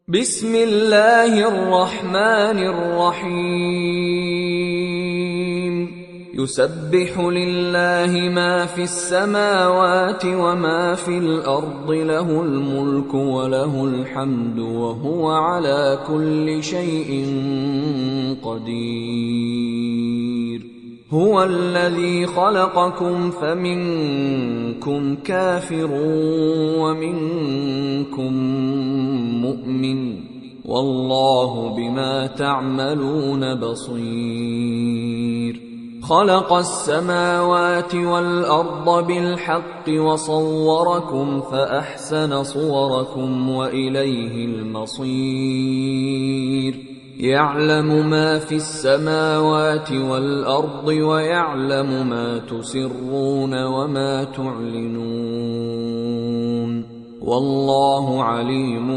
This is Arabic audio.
بسم الله الرحمن الرحيم يسبح لله ما في السماوات وما في الأرض له الملك وله الحمد وهو على كل شيء قدير هو الذي خلقكم فمنكم كافر ومنكم مؤمن والله بما تعملون بصير خلق السماوات والأرض بالحق وصوركم فأحسن صوركم وإليه المصير يعلم ما في السماوات والأرض ويعلم ما تسرون وما تعلنون والله عليم